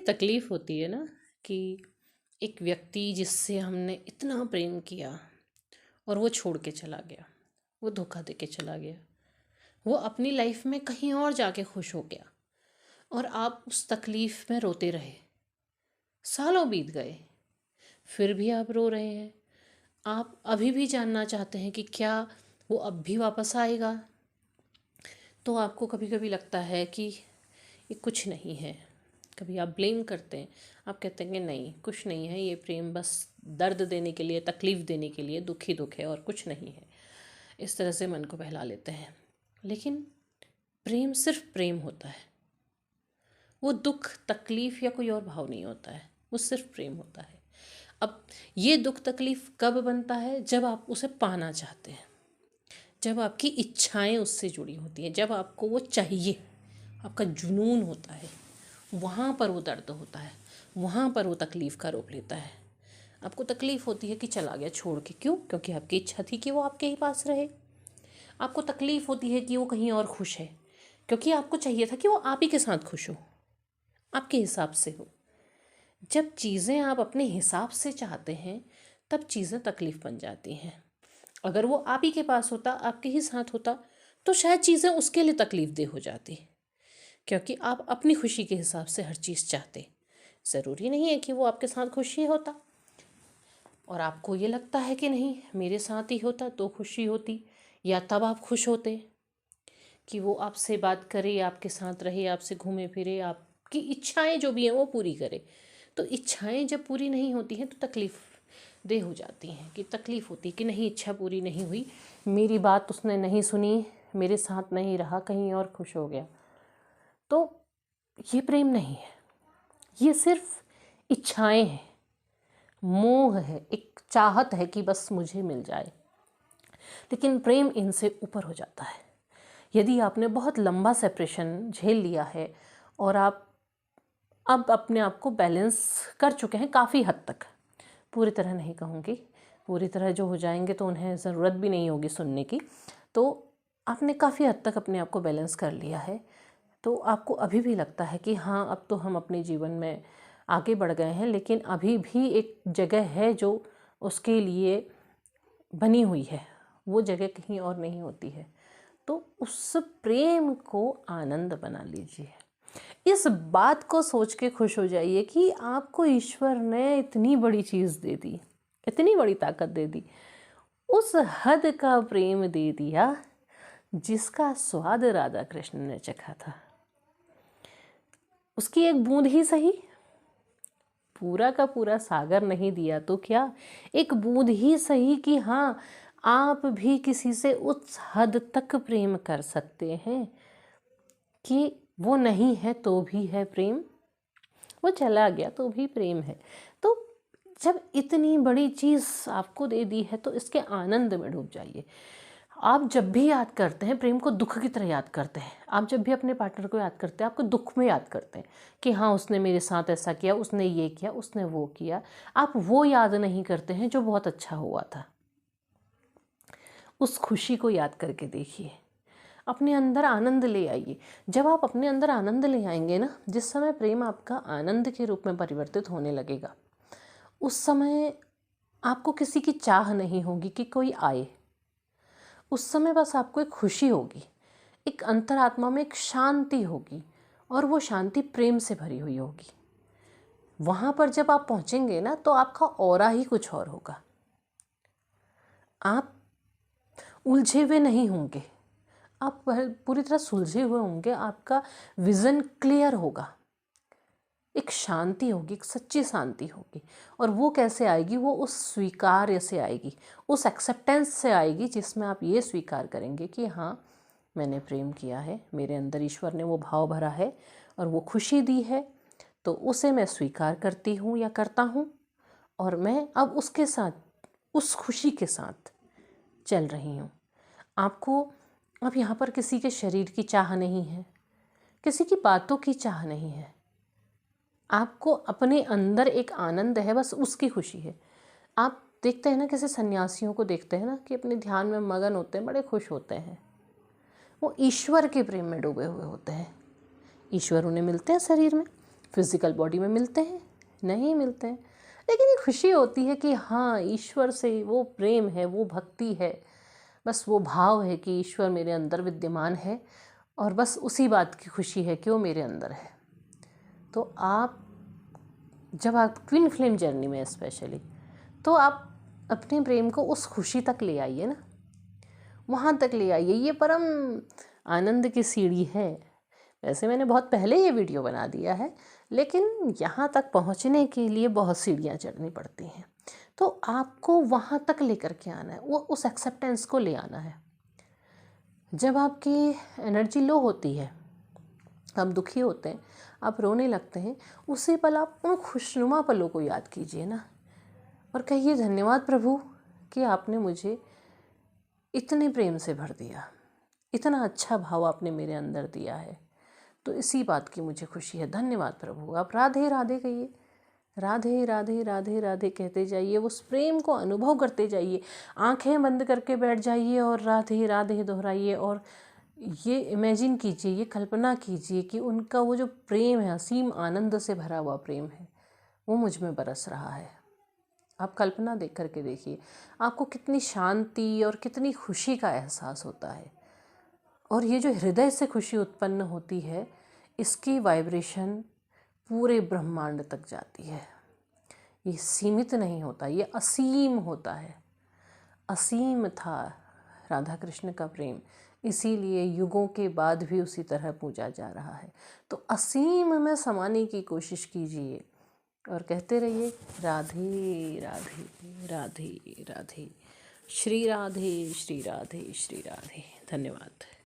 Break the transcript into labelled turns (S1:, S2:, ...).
S1: तकलीफ़ होती है ना कि एक व्यक्ति जिससे हमने इतना प्रेम किया और वो छोड़ के चला गया, वो धोखा दे के चला गया, वो अपनी लाइफ में कहीं और जाके खुश हो गया और आप उस तकलीफ़ में रोते रहे। सालों बीत गए, फिर भी आप रो रहे हैं। आप अभी भी जानना चाहते हैं कि क्या वो अब भी वापस आएगा। तो आपको कभी कभी लगता है कि ये कुछ नहीं है। कभी आप ब्लेम करते हैं, आप कहते हैं कि नहीं कुछ नहीं है, ये प्रेम बस दर्द देने के लिए, तकलीफ़ देने के लिए, दुख ही दुख है और कुछ नहीं है। इस तरह से मन को बहला लेते हैं। लेकिन प्रेम सिर्फ प्रेम होता है। वो दुख तकलीफ़ या कोई और भाव नहीं होता है, वो सिर्फ प्रेम होता है। अब ये दुख तकलीफ़ कब बनता है? जब आप उसे पाना चाहते हैं, जब आपकी इच्छाएं उससे जुड़ी होती हैं, जब आपको वो चाहिए, आपका जुनून होता है, वहाँ पर वो दर्द होता है, वहाँ पर वो तकलीफ़ का रूप लेता है। आपको तकलीफ़ होती है कि चला गया छोड़ के। क्यों? क्योंकि आपकी इच्छा थी कि वो आपके ही पास रहे। आपको तकलीफ़ होती है कि वो कहीं और खुश है, क्योंकि आपको चाहिए था कि वो आप ही के साथ खुश हो, आपके हिसाब से हो। जब चीज़ें आप अपने हिसाब से चाहते हैं तब चीज़ें तकलीफ़ बन जाती हैं। अगर वो आप ही के पास होता, आपके ही साथ होता, तो शायद चीज़ें उसके लिए तकलीफ़ दे हो जाती, क्योंकि आप अपनी खुशी के हिसाब से हर चीज़ चाहते। ज़रूरी नहीं है कि वो आपके साथ खुशी होता, और आपको ये लगता है कि नहीं मेरे साथ ही होता तो खुशी होती, या तब आप खुश होते कि वो आपसे बात करे, आपके साथ रहे, आपसे घूमे फिरे, आपकी इच्छाएं जो भी हैं वो पूरी करे। तो इच्छाएं जब पूरी नहीं होती हैं तो तकलीफ़ दे हो जाती हैं, कि तकलीफ़ होती है कि नहीं इच्छा पूरी नहीं हुई, मेरी बात उसने नहीं सुनी, मेरे साथ नहीं रहा, कहीं और खुश हो गया। तो ये प्रेम नहीं है, ये सिर्फ इच्छाएं हैं, मोह है, एक चाहत है कि बस मुझे मिल जाए। लेकिन प्रेम इनसे ऊपर हो जाता है। यदि आपने बहुत लंबा सेपरेशन झेल लिया है और आप अब अपने आप को बैलेंस कर चुके हैं काफ़ी हद तक, पूरी तरह नहीं कहूँगी, पूरी तरह जो हो जाएंगे तो उन्हें ज़रूरत भी नहीं होगी सुनने की, तो आपने काफ़ी हद तक अपने आप को बैलेंस कर लिया है, तो आपको अभी भी लगता है कि हाँ अब तो हम अपने जीवन में आगे बढ़ गए हैं, लेकिन अभी भी एक जगह है जो उसके लिए बनी हुई है, वो जगह कहीं और नहीं होती है। तो उस प्रेम को आनंद बना लीजिए। इस बात को सोच के खुश हो जाइए कि आपको ईश्वर ने इतनी बड़ी चीज़ दे दी, इतनी बड़ी ताकत दे दी, उस हद का प्रेम दे दिया जिसका स्वाद राधा कृष्ण ने चखा था। उसकी एक बूंद ही सही, पूरा का पूरा सागर नहीं दिया तो क्या, एक बूंद ही सही कि हाँ आप भी किसी से उस हद तक प्रेम कर सकते हैं कि वो नहीं है तो भी है प्रेम, वो चला गया तो भी प्रेम है। तो जब इतनी बड़ी चीज़ आपको दे दी है तो इसके आनंद में डूब जाइए। आप जब भी याद करते हैं प्रेम को दुख की तरह याद करते हैं। आप जब भी अपने पार्टनर को याद करते हैं आपको दुख में याद करते हैं कि हाँ उसने मेरे साथ ऐसा किया, उसने ये किया, उसने वो किया। आप वो याद नहीं करते हैं जो बहुत अच्छा हुआ था। उस खुशी को याद करके देखिए, अपने अंदर आनंद ले आइए। जब आप अपने अंदर आनंद ले आएंगे ना, जिस समय प्रेम आपका आनंद के रूप में परिवर्तित होने लगेगा, उस समय आपको किसी की चाह नहीं होगी कि कोई आए। उस समय बस आपको एक खुशी होगी, एक अंतरात्मा में एक शांति होगी, और वो शांति प्रेम से भरी हुई होगी। वहाँ पर जब आप पहुँचेंगे ना तो आपका ऑरा ही कुछ और होगा। आप उलझे हुए नहीं होंगे, आप पूरी तरह सुलझे हुए होंगे, आपका विज़न क्लियर होगा, एक शांति होगी, एक सच्ची शांति होगी। और वो कैसे आएगी? वो उस स्वीकार्य से आएगी, उस एक्सेप्टेंस से आएगी जिसमें आप ये स्वीकार करेंगे कि हाँ मैंने प्रेम किया है, मेरे अंदर ईश्वर ने वो भाव भरा है और वो खुशी दी है, तो उसे मैं स्वीकार करती हूँ या करता हूँ, और मैं अब उसके साथ, उस खुशी के साथ चल रही हूँ। आपको अब यहाँ पर किसी के शरीर की चाह नहीं है, किसी की बातों की चाह नहीं है, आपको अपने अंदर एक आनंद है, बस उसकी खुशी है। आप देखते हैं ना, किसी सन्यासियों को देखते हैं ना कि अपने ध्यान में मगन होते हैं, बड़े खुश होते हैं, वो ईश्वर के प्रेम में डूबे हुए होते हैं। ईश्वर उन्हें मिलते हैं शरीर में, फिज़िकल बॉडी में मिलते हैं? नहीं मिलते हैं, लेकिन ये खुशी होती है कि हाँ, ईश्वर से वो प्रेम है, वो भक्ति है, बस वो भाव है कि ईश्वर मेरे अंदर विद्यमान है और बस उसी बात की खुशी है कि वो मेरे अंदर है। तो आप जब आप ट्विन फ्लेम जर्नी में स्पेशली, तो आप अपने प्रेम को उस खुशी तक ले आइए ना, वहाँ तक ले आइए। ये परम आनंद की सीढ़ी है। वैसे मैंने बहुत पहले ये वीडियो बना दिया है, लेकिन यहाँ तक पहुँचने के लिए बहुत सीढ़ियाँ चढ़नी पड़ती हैं। तो आपको वहाँ तक लेकर के आना है, वो उस एक्सेप्टेंस को ले आना है। जब आपकी एनर्जी लो होती है, आप दुखी होते हैं, आप रोने लगते हैं, उसी पल आप उन खुशनुमा पलों को याद कीजिए ना, और कहिए धन्यवाद प्रभु कि आपने मुझे इतने प्रेम से भर दिया, इतना अच्छा भाव आपने मेरे अंदर दिया है। तो इसी बात की मुझे खुशी है। धन्यवाद प्रभु। आप राधे राधे कहिए, राधे राधे राधे राधे कहते जाइए, उस प्रेम को अनुभव करते जाइए। आंखें बंद करके बैठ जाइए और राधे राधे दोहराइए, और ये इमेजिन कीजिए, ये कल्पना कीजिए कि उनका वो जो प्रेम है, असीम आनंद से भरा हुआ प्रेम है, वो मुझ में बरस रहा है। आप कल्पना देख करके देखिए, आपको कितनी शांति और कितनी खुशी का एहसास होता है। और ये जो हृदय से खुशी उत्पन्न होती है, इसकी वाइब्रेशन पूरे ब्रह्मांड तक जाती है। ये सीमित नहीं होता, ये असीम होता है। असीम था राधा कृष्ण का प्रेम, इसीलिए युगों के बाद भी उसी तरह पूजा जा रहा है। तो असीम में समाने की कोशिश कीजिए और कहते रहिए राधे राधे राधे राधे, श्री राधे श्री राधे श्री राधे। धन्यवाद।